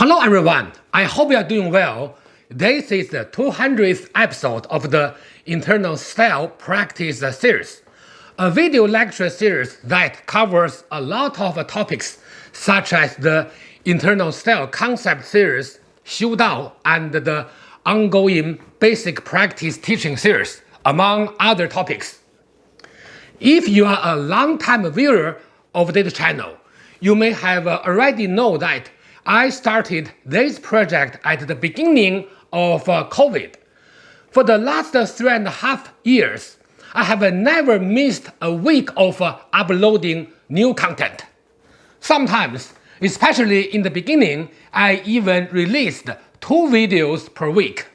Hello everyone, I hope you are doing well. This is the 200th episode of the Internal Style Practice series, a video lecture series that covers a lot of topics such as the Internal Style Concept series, 修道, and the ongoing Basic Practice Teaching series, among other topics. If you are a long-time viewer of this channel, you may have already known that I started this project at the beginning of COVID. For the last 3.5 years, I have never missed a week of uploading new content. Sometimes, especially in the beginning, I even released 2 videos per week.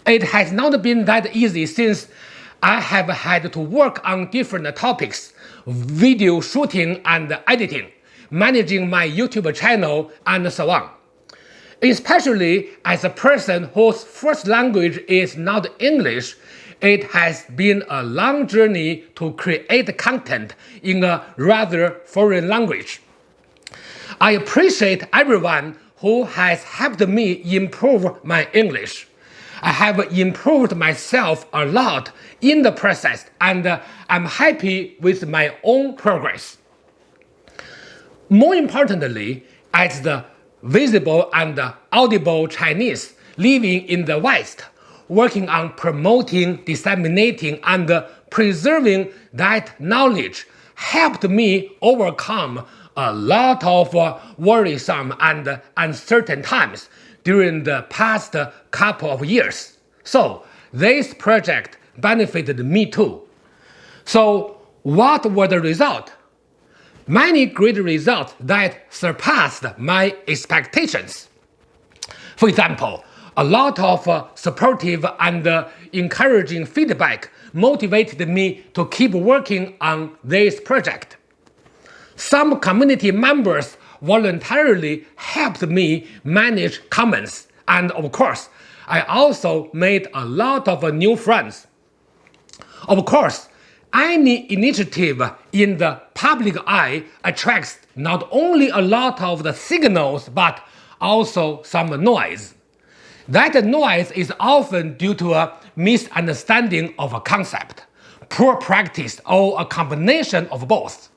It has not been that easy since I have had to work on different topics, video shooting and editing, managing my YouTube channel, and so on. Especially as a person whose first language is not English, it has been a long journey to create content in a rather foreign language. I appreciate everyone who has helped me improve my English. I have improved myself a lot in the process, and I'm happy with my own progress. More importantly, as the visible and audible Chinese living in the West, working on promoting, disseminating, and preserving that knowledge helped me overcome a lot of worrisome and uncertain times during the past couple of years. So this project benefited me too. So what were the results? Many great results that surpassed my expectations. For example, a lot of supportive and encouraging feedback motivated me to keep working on this project. Some community members voluntarily helped me manage comments, and of course, I also made a lot of new friends. Of course, any initiative in the public eye attracts not only a lot of the signals but also some noise. That noise is often due to a misunderstanding of a concept, poor practice, or a combination of both.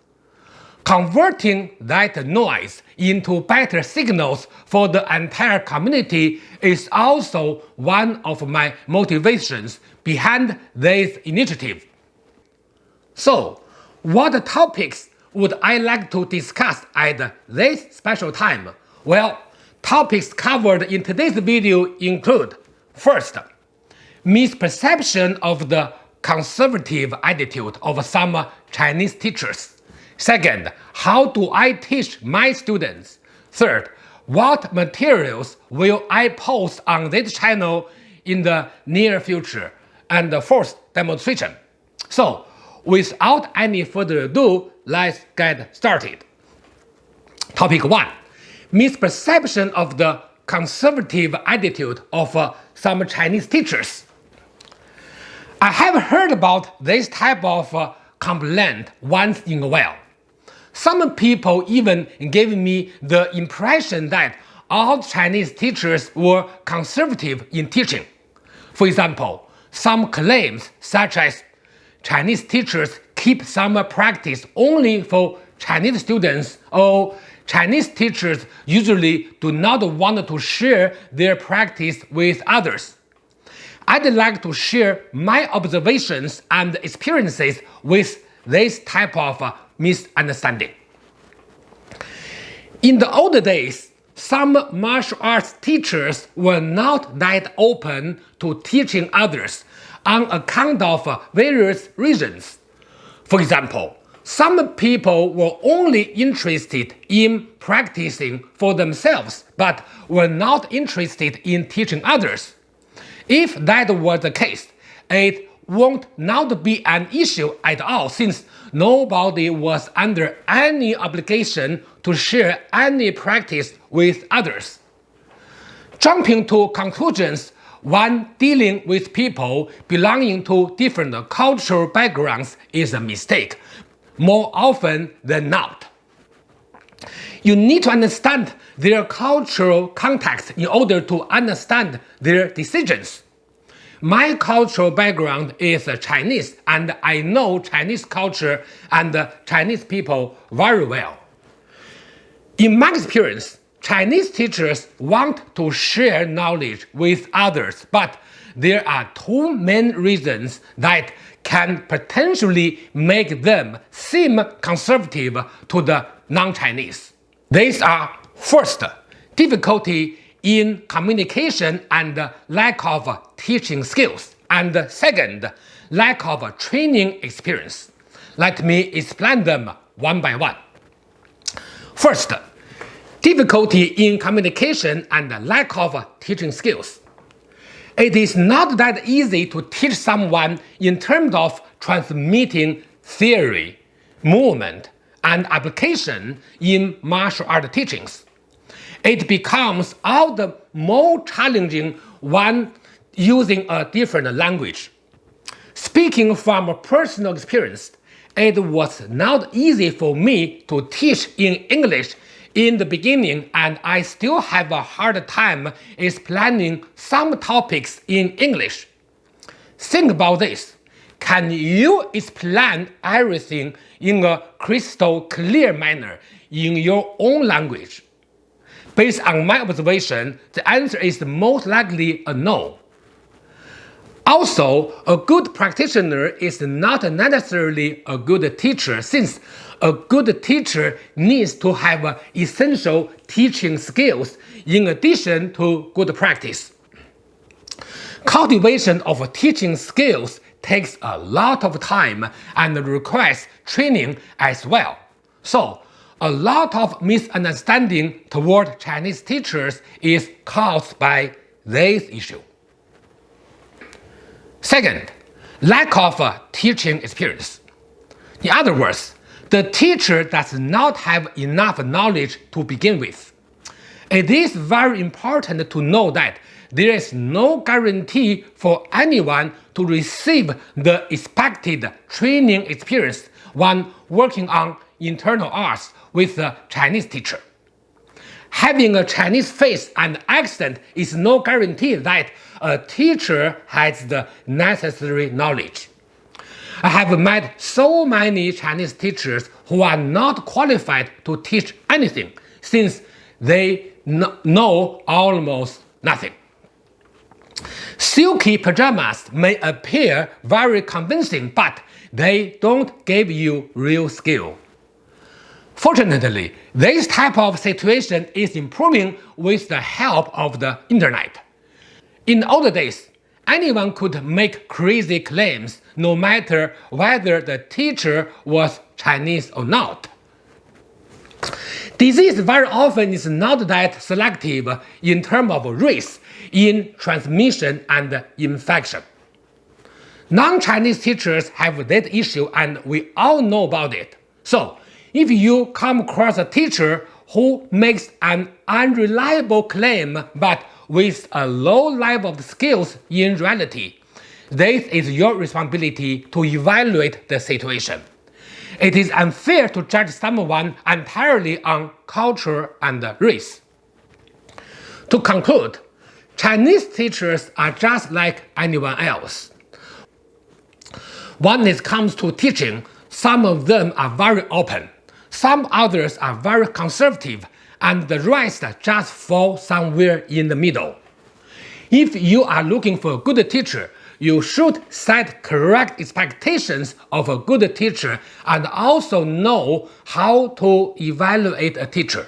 Converting that noise into better signals for the entire community is also one of my motivations behind this initiative. So, what topics would I like to discuss at this special time? Well, topics covered in today's video include: first, misperception of the conservative attitude of some Chinese teachers. Second, how do I teach my students? Third, what materials will I post on this channel in the near future? And the fourth, demonstration. So, without any further ado, let's get started. Topic 1. Misperception of the conservative attitude of some Chinese teachers. I have heard about this type of complaint once in a while. Some people even gave me the impression that all Chinese teachers were conservative in teaching. For example, some claims such as Chinese teachers keep summer practice only for Chinese students, or Chinese teachers usually do not want to share their practice with others. I'd like to share my observations and experiences with this type of misunderstanding. In the old days, some martial arts teachers were not that open to teaching others on account of various reasons. For example, some people were only interested in practicing for themselves but were not interested in teaching others. If that was the case, it won't not be an issue at all, since nobody was under any obligation to share any practice with others. Jumping to conclusions when dealing with people belonging to different cultural backgrounds is a mistake, more often than not. You need to understand their cultural context in order to understand their decisions. My cultural background is Chinese, and I know Chinese culture and Chinese people very well. In my experience, Chinese teachers want to share knowledge with others, but there are two main reasons that can potentially make them seem conservative to the non-Chinese. These are, first, difficulty in communication and lack of teaching skills, and second, lack of training experience. Let me explain them one by one. First, difficulty in communication and lack of teaching skills. It is not that easy to teach someone in terms of transmitting theory, movement, and application in martial art teachings. It becomes all the more challenging when using a different language. Speaking from personal experience, it was not easy for me to teach in English in the beginning, and I still have a hard time explaining some topics in English. Think about this. Can you explain everything in a crystal clear manner in your own language? Based on my observation, the answer is most likely a no. Also, a good practitioner is not necessarily a good teacher, since a good teacher needs to have essential teaching skills in addition to good practice. Cultivation of teaching skills takes a lot of time and requires training as well. So, a lot of misunderstanding toward Chinese teachers is caused by this issue. Second, lack of teaching experience. In other words, the teacher does not have enough knowledge to begin with. It is very important to know that there is no guarantee for anyone to receive the expected training experience when working on internal arts with a Chinese teacher. Having a Chinese face and accent is no guarantee that a teacher has the necessary knowledge. I have met so many Chinese teachers who are not qualified to teach anything, since they know almost nothing. Silky pajamas may appear very convincing, but they don't give you real skill. Fortunately, this type of situation is improving with the help of the internet. In the old days, anyone could make crazy claims no matter whether the teacher was Chinese or not. Disease very often is not that selective in terms of race in transmission and infection. Non-Chinese teachers have that issue, and we all know about it. So, if you come across a teacher who makes an unreliable claim but with a low level of skills in reality, this is your responsibility to evaluate the situation. It is unfair to judge someone entirely on culture and race. To conclude, Chinese teachers are just like anyone else. When it comes to teaching, some of them are very open, some others are very conservative, and the rest just fall somewhere in the middle. If you are looking for a good teacher, you should set correct expectations of a good teacher and also know how to evaluate a teacher.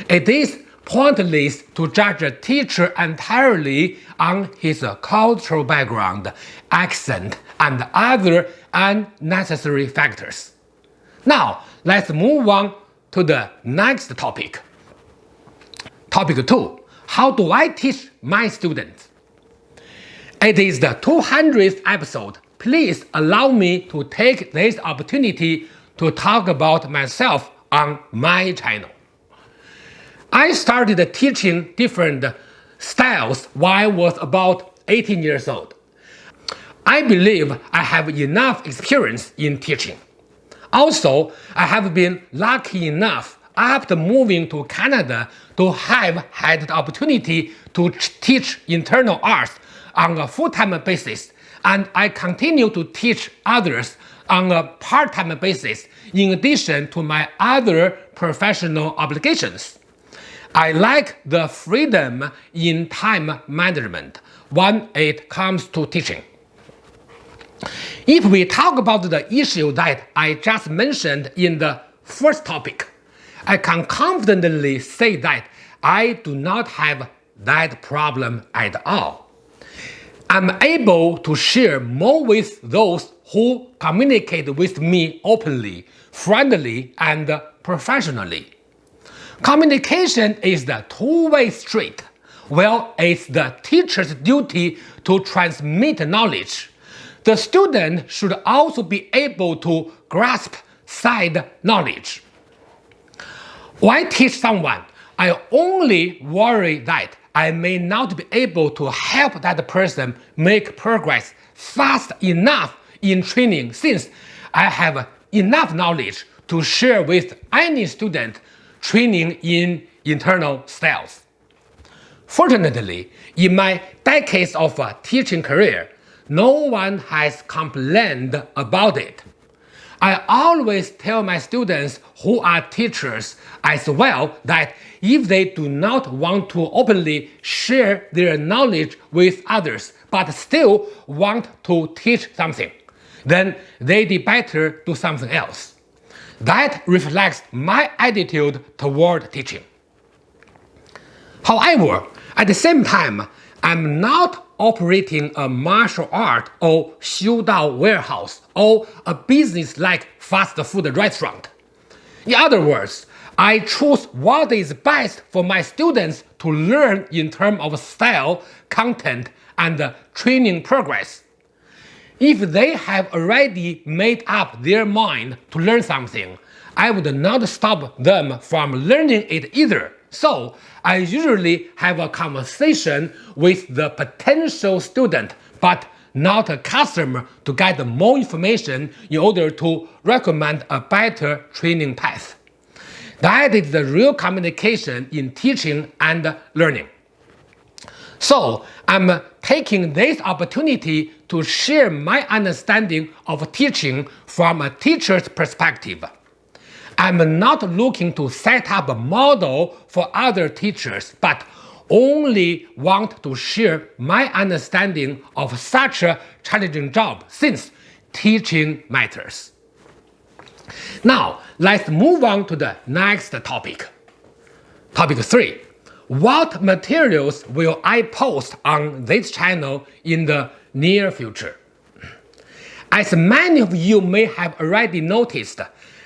It is pointless to judge a teacher entirely on his cultural background, accent, and other unnecessary factors. Now, let's move on to the next topic. Topic 2. How do I teach my students? It is the 200th episode. Please allow me to take this opportunity to talk about myself on my channel. I started teaching different styles when I was about 18 years old. I believe I have enough experience in teaching. Also, I have been lucky enough after moving to Canada to have had the opportunity to teach internal arts on a full-time basis, and I continue to teach others on a part-time basis in addition to my other professional obligations. I like the freedom in time management when it comes to teaching. If we talk about the issue that I just mentioned in the first topic, I can confidently say that I do not have that problem at all. I'm able to share more with those who communicate with me openly, friendly, and professionally. Communication is the two-way street. Well, it's the teacher's duty to transmit knowledge. The student should also be able to grasp said knowledge. When I teach someone, I only worry that I may not be able to help that person make progress fast enough in training, since I have enough knowledge to share with any student training in internal styles. Fortunately, in my decades of teaching career, no one has complained about it. I always tell my students who are teachers as well that if they do not want to openly share their knowledge with others but still want to teach something, then they'd better do something else. That reflects my attitude toward teaching. However, at the same time, I'm not operating a martial art or 修道 warehouse or a business like fast food restaurant. In other words, I choose what is best for my students to learn in terms of style, content, and training progress. If they have already made up their mind to learn something, I would not stop them from learning it either. So, I usually have a conversation with the potential student, but not a customer, to get more information in order to recommend a better training path. That is the real communication in teaching and learning. So, I'm taking this opportunity to share my understanding of teaching from a teacher's perspective. I'm not looking to set up a model for other teachers, but only want to share my understanding of such a challenging job, since teaching matters. Now, let's move on to the next topic. Topic 3. What materials will I post on this channel in the near future? As many of you may have already noticed,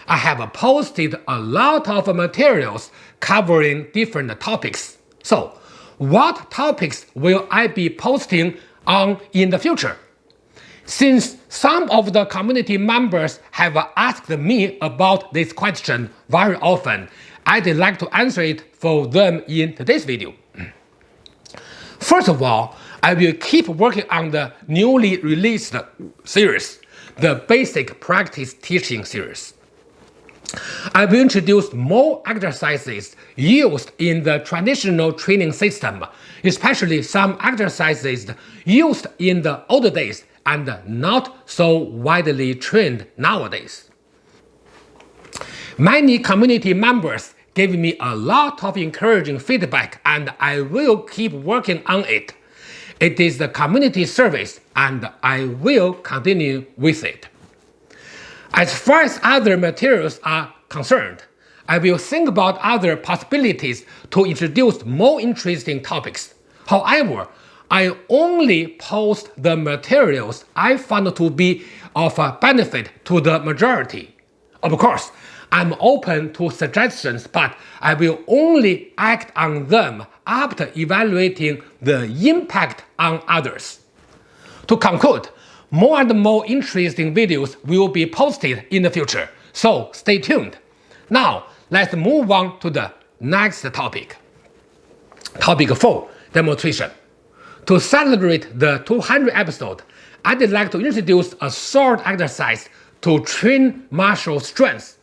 I have posted a lot of materials covering different topics. So, what topics will I be posting on in the future? Since some of the community members have asked me about this question very often, I'd like to answer it for them in today's video. First of all, I will keep working on the newly released series, the Basic Practice Teaching series. I will introduce more exercises used in the traditional training system, especially some exercises used in the old days and not so widely trained nowadays. Many community members gave me a lot of encouraging feedback, and I will keep working on it. It is the community service, and I will continue with it. As far as other materials are concerned, I will think about other possibilities to introduce more interesting topics. However, I only post the materials I found to be of benefit to the majority. Of course, I'm open to suggestions, but I will only act on them after evaluating the impact on others. To conclude, more and more interesting videos will be posted in the future, so stay tuned. Now, let's move on to the next topic. Topic 4, demonstration. To celebrate the 200th episode, I'd like to introduce a short exercise to train martial strength.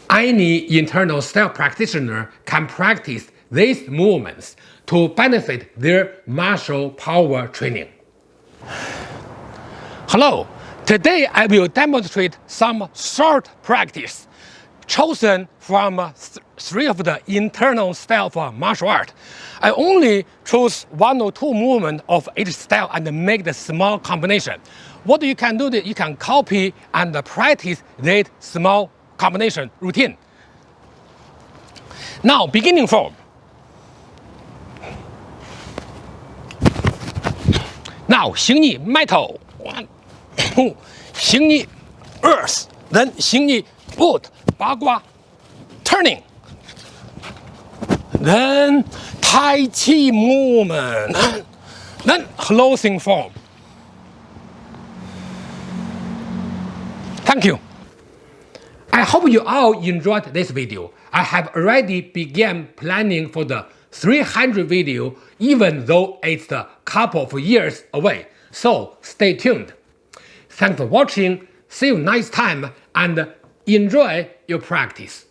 Any internal style practitioner can practice these movements to benefit their martial power training. Hello, today I will demonstrate some short practice chosen from 3 of the internal style for martial art. I only choose 1 or 2 movements of each style and make the small combination. What you can do is you can copy and practice that small combination routine. Now, beginning form. Now, 形意 metal, 1, 2, 形意 earth, then 形意 wood, 八卦 turning, then Tai Chi movement, then closing form. Thank you. I hope you all enjoyed this video. I have already began planning for the 300 video, even though it's a couple of years away. So stay tuned. Thanks for watching. See you next time and enjoy your practice.